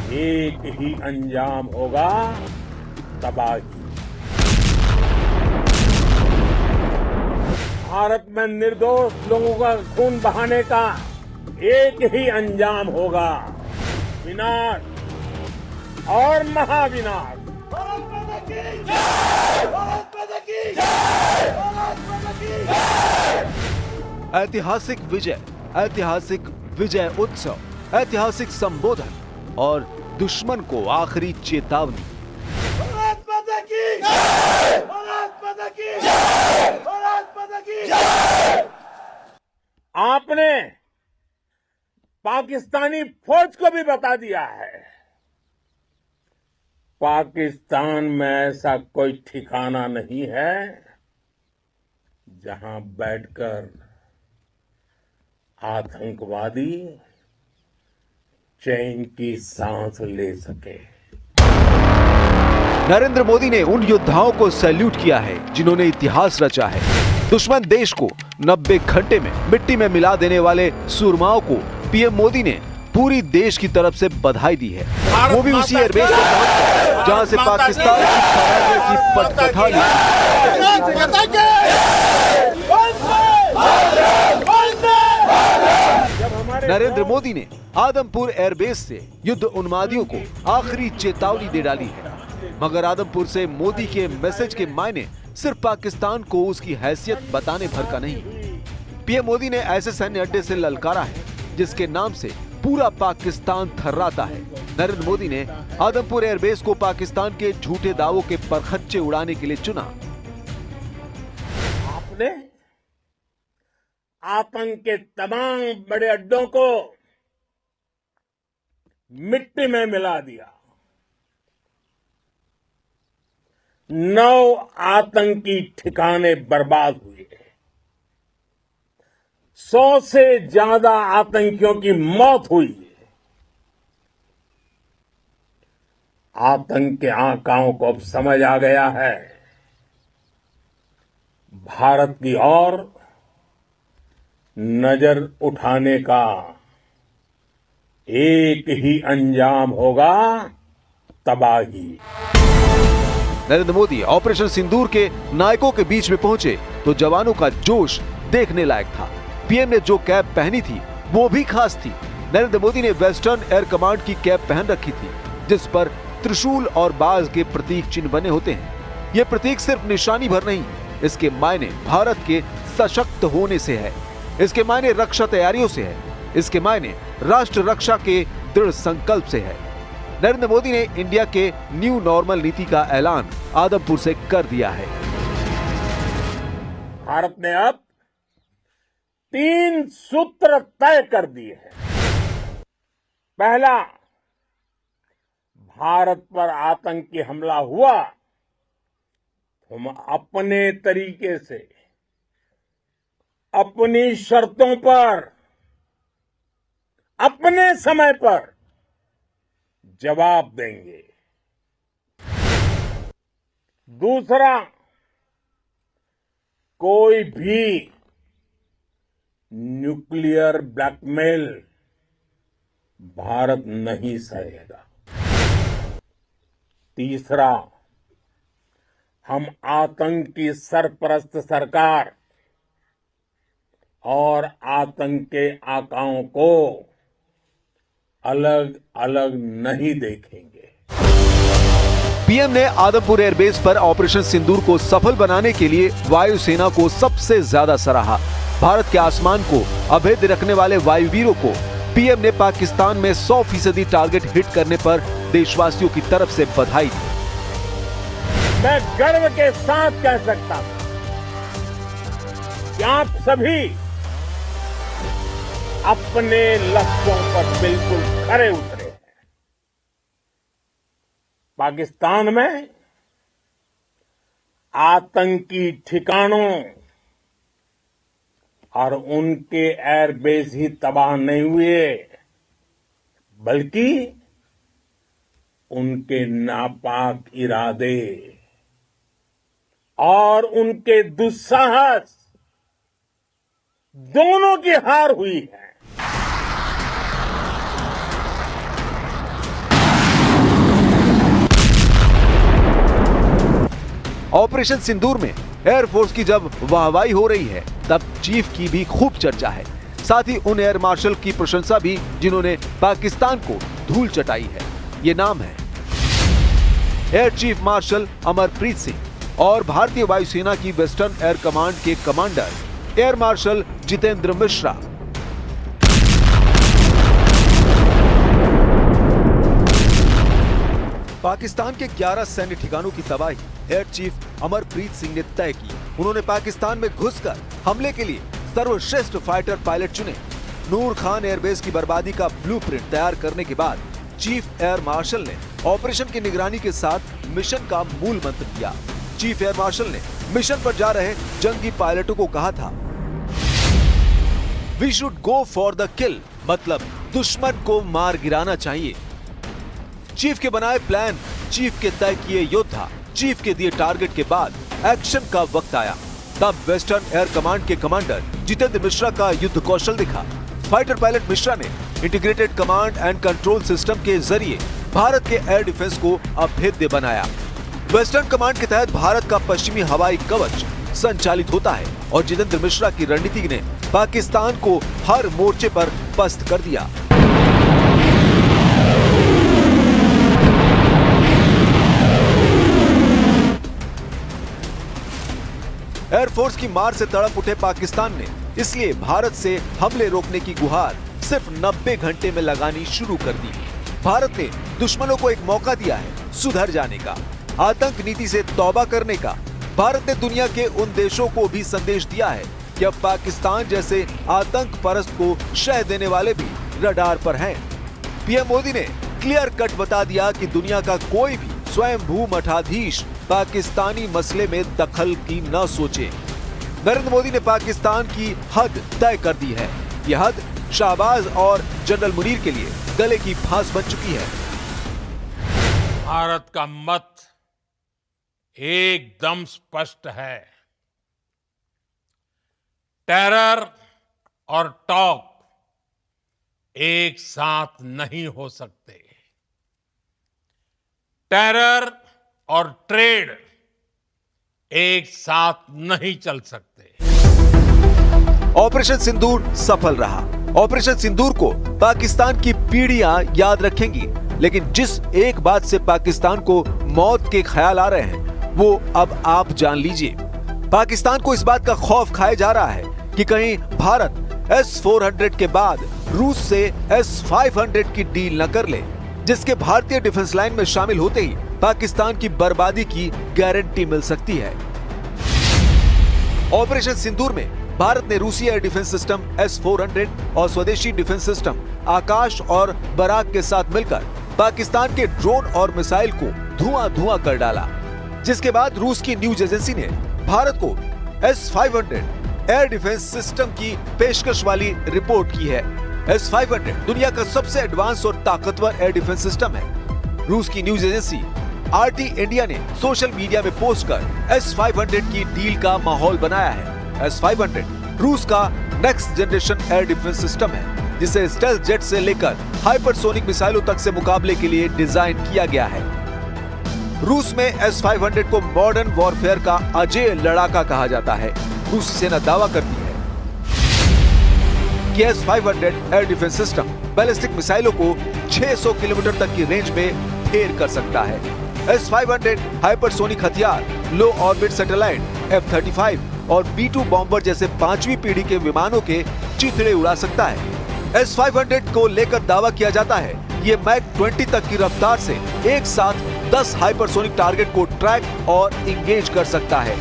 एक ही अंजाम होगा, तबाही। भारत में निर्दोष लोगों का खून बहाने का एक ही अंजाम होगा, विनाश और महाविनाश। भारत माता की जय! भारत माता की जय! भारत माता की जय! ऐतिहासिक विजय उत्सव, ऐतिहासिक संबोधन और दुश्मन को आखिरी चेतावनी। भारत माता की जय! भारत माता की जय! भारत माता की जय! आपने पाकिस्तानी फौज को भी बता दिया है, पाकिस्तान में ऐसा कोई ठिकाना नहीं है जहां बैठकर आतंकवादी चैन की सांस ले सके। नरेंद्र मोदी ने उन योद्धाओं को सैल्यूट किया है जिन्होंने इतिहास रचा है। दुश्मन देश को 90 घंटे में मिट्टी में मिला देने वाले सूरमाओं को पीएम मोदी ने पूरी देश की तरफ से बधाई दी है। वो भी उसी एयरबेस पर पहुंचकर जहां से पाकिस्तान की पराजय की पटकथा ली। नरेंद्र मोदी ने आदमपुर एयरबेस से युद्ध उन्मादियों को आखिरी चेतावनी दे डाली है, मगर आदमपुर से मोदी के मैसेज के मायने सिर्फ पाकिस्तान को उसकी हैसियत बताने भर का नहीं। पीएम मोदी ने ऐसे सैन्य अड्डे से ललकारा है जिसके नाम से पूरा पाकिस्तान थर्राता है। नरेंद्र मोदी ने आदमपुर एयरबेस को पाकिस्तान के झूठे दावों के परखच्चे उड़ाने के लिए चुना। आपने आतंक के तमाम बड़े अड्डों को मिट्टी में मिला दिया। 9 आतंकी ठिकाने बर्बाद हुए, 100 से ज्यादा आतंकियों की मौत हुई। आतंक के आकाओं को अब समझ आ गया है, भारत की ओर नजर उठाने का एक ही अंजाम होगा, तबाही। नरेंद्र मोदी ऑपरेशन सिंदूर के नायकों के बीच में पहुंचे तो जवानों का जोश देखने लायक था। पीएम ने जो कैप पहनी थी वो भी खास थी। नरेंद्र मोदी ने वेस्टर्न एयर कमांड की कैप पहन रखी थी जिस पर त्रिशूल और बाज के प्रतीक चिन्ह बने होते हैं। ये प्रतीक सिर्फ निशानी भर नहीं, इसके मायने भारत के सशक्त होने से है, इसके मायने रक्षा तैयारियों से है, इसके मायने राष्ट्र रक्षा के दृढ़ संकल्प से है। नरेंद्र मोदी ने इंडिया के न्यू नॉर्मल नीति का ऐलान आदमपुर से कर दिया है। भारत ने अब 3 सूत्र तय कर दिए हैं। पहला, भारत पर आतंकी हमला हुआ, हम अपने तरीके से, अपनी शर्तों पर, अपने समय पर जवाब देंगे। दूसरा, कोई भी न्यूक्लियर ब्लैकमेल भारत नहीं सहेगा। तीसरा, हम आतंक की सरपरस्त सरकार और आतंक के आकाओं को अलग अलग नहीं देखेंगे। पीएम ने आदमपुर एयरबेस पर ऑपरेशन सिंदूर को सफल बनाने के लिए वायुसेना को सबसे ज्यादा सराहा। भारत के आसमान को अभेद्य रखने वाले वायुवीरों को पीएम ने पाकिस्तान में 100% टारगेट हिट करने पर देशवासियों की तरफ से बधाई दी। मैं गर्व के साथ कह सकता हूं कि आप सभी अपने लक्ष्यों पर बिल्कुल खरे उतरे हैं। पाकिस्तान में आतंकी ठिकानों और उनके एयरबेस ही तबाह नहीं हुए, बल्कि उनके नापाक इरादे और उनके दुस्साहस दोनों की हार हुई है। ऑपरेशन सिंदूर में एयरफोर्स की जब वाहवाही हो रही है तब चीफ की भी खूब चर्चा है। साथ ही उन एयर मार्शल की प्रशंसा भी जिन्होंने पाकिस्तान को धूल चटाई है। ये नाम है air chief marshal Amarpreet Singh और भारतीय वायुसेना की वेस्टर्न एयर कमांड के commander air marshal Jitendra Mishra. Pakistan के 11 सैन्य ठिकानों की तबाही एयर चीफ अमरप्रीत सिंह ने तय की। उन्होंने पाकिस्तान में घुसकर हमले के लिए सर्वश्रेष्ठ फाइटर पायलट चुने। नूर खान एयरबेस की बर्बादी का ब्लूप्रिंट तैयार करने के बाद चीफ एयर मार्शल ने ऑपरेशन की निगरानी के साथ मिशन का मूल मंत्र दिया। चीफ एयर मार्शल ने मिशन पर जा रहे जंगी पायलटों को कहा था, we should go for the kill, मतलब दुश्मन को मार गिराना चाहिए। चीफ के बनाए प्लान, चीफ के तय किए योद्धा, चीफ के दिए टारगेट के बाद एक्शन का वक्त आया। तब वेस्टर्न एयर कमांड के कमांडर जितेंद्र मिश्रा का युद्ध कौशल दिखा। फाइटर पायलट मिश्रा ने integrated command and control system के जरिए भारत के एयर डिफेंस को अभेद्य बनाया। वेस्टर्न कमांड के तहत भारत का पश्चिमी हवाई कवच संचालित होता है और जितेंद्र मिश्रा की रणनीति ने पाकिस्तान को हर मोर्चे पर पस्त कर दिया। एयरफोर्स की मार से तड़प उठे पाकिस्तान ने इसलिए भारत से हमले रोकने की गुहार सिर्फ 90 घंटे में लगानी शुरू कर दी। भारत ने दुश्मनों को एक मौका दिया है सुधर जाने का, आतंक नीति से तौबा करने का। भारत ने दुनिया के उन देशों को भी संदेश दिया है कि अब पाकिस्तान जैसे आतंक परस्त को शह देने वाले भी रडार पर हैं। पीएम मोदी ने क्लियर कट बता दिया कि दुनिया का कोई भी स्वयंभू मठाधीश पाकिस्तानी मसले में दखल की न सोचे। नरेंद्र मोदी ने पाकिस्तान की हद तय कर दी है। यह हद शाहबाज और जनरल मुनीर के लिए गले की फांस बन चुकी है। भारत का मत एकदम स्पष्ट है। टेरर और टॉक एक साथ नहीं हो सकते। टेरर और ट्रेड एक साथ नहीं चल सकते। ऑपरेशन सिंदूर सफल रहा। ऑपरेशन सिंदूर को पाकिस्तान की पीढ़ियां याद रखेंगी, लेकिन जिस एक बात से पाकिस्तान को मौत के ख्याल आ रहे हैं वो अब आप जान लीजिए। पाकिस्तान को इस बात का खौफ खाया जा रहा है कि कहीं भारत S-400 के बाद रूस से S-500 की डील न कर ले, जिसके भारतीय डिफेंस लाइन में शामिल होते ही पाकिस्तान की बर्बादी की गारंटी मिल सकती है। ऑपरेशन सिंदूर में भारत ने रूसी एयर डिफेंस सिस्टम S-400 और स्वदेशी डिफेंस सिस्टम आकाश और बराक के साथ मिलकर पाकिस्तान के ड्रोन और मिसाइल को धुआं कर डाला, जिसके बाद रूस की न्यूज एजेंसी ने भारत को S-500 एयर डिफेंस सिस्टम की पेशकश वाली रिपोर्ट की है। S-500 दुनिया का सबसे एडवांस और ताकतवर एयर डिफेंस सिस्टम है। रूस की न्यूज एजेंसी RT इंडिया ने सोशल मीडिया में पोस्ट कर S-500 की डील का माहौल बनाया है। S-500 रूस का next generation air defence system है, जिसे स्टेल्थ जेट से लेकर हाइपरसोनिक मिसाइलों तक से मुकाबले के लिए डिजाइन किया गया है। रूस में S-500 को मॉडर्न वॉरफेयर का अजेय लड़ाका कहा जाता है। रूसी सेना दावा करती है कि S-500 air defence system ballistic मिसाइलों को 600 किलोमीटर तक की रेंज में ढेर कर सकता है। S-500 हाइपरसोनिक हथियार, लो ऑर्बिट सैटेलाइट F-35 और B-2 बॉम्बर जैसे 5वीं पीढ़ी के विमानों के चिथड़े उड़ा सकता है। S-500 को लेकर दावा किया जाता है ये मैक 20 तक की रफ्तार से एक साथ 10 हाइपरसोनिक टारगेट को ट्रैक और इंगेज कर सकता है।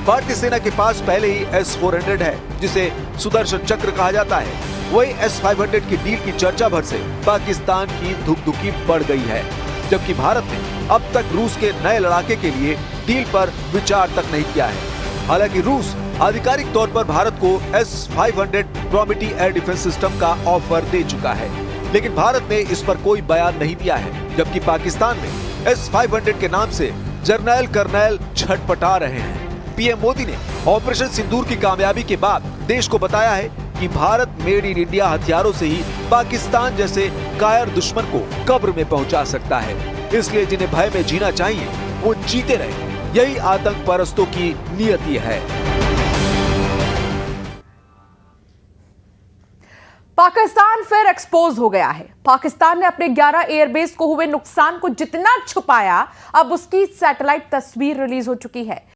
भारतीय सेना के पास पहले ही S-400 है, जिसे सुदर्शन चक्र कहा जाता है। वही S-500 की डील की चर्चा भर से पाकिस्तान की धुकधुकी बढ़ गई है, जबकि भारत ने अब तक रूस के नए लड़ाके के लिए डील पर विचार तक नहीं किया है। हालांकि रूस आधिकारिक तौर पर भारत को S-500 प्रोमिटी एयर डिफेंस सिस्टम का ऑफर दे चुका है, लेकिन भारत ने इस पर कोई बयान नहीं दिया है, जबकि पाकिस्तान में S-500 के नाम से जर्नैल कर्नैल छटपटा रहे हैं। पीएम मोदी ने ऑपरेशन सिंदूर की कामयाबी के बाद देश को बताया है कि भारत मेड इन इंडिया हथियारों से ही पाकिस्तान जैसे कायर दुश्मन को कब्र में पहुंचा सकता है। इसलिए जिन्हें भय में जीना चाहिए वो जीते रहे। यही आतंक परस्तों की नियति है। पाकिस्तान फिर एक्सपोज हो गया है। पाकिस्तान ने अपने 11 एयरबेस को हुए नुकसान को जितना छुपाया, अब उसकी सैटेलाइट तस्वीर रिलीज हो चुकी है।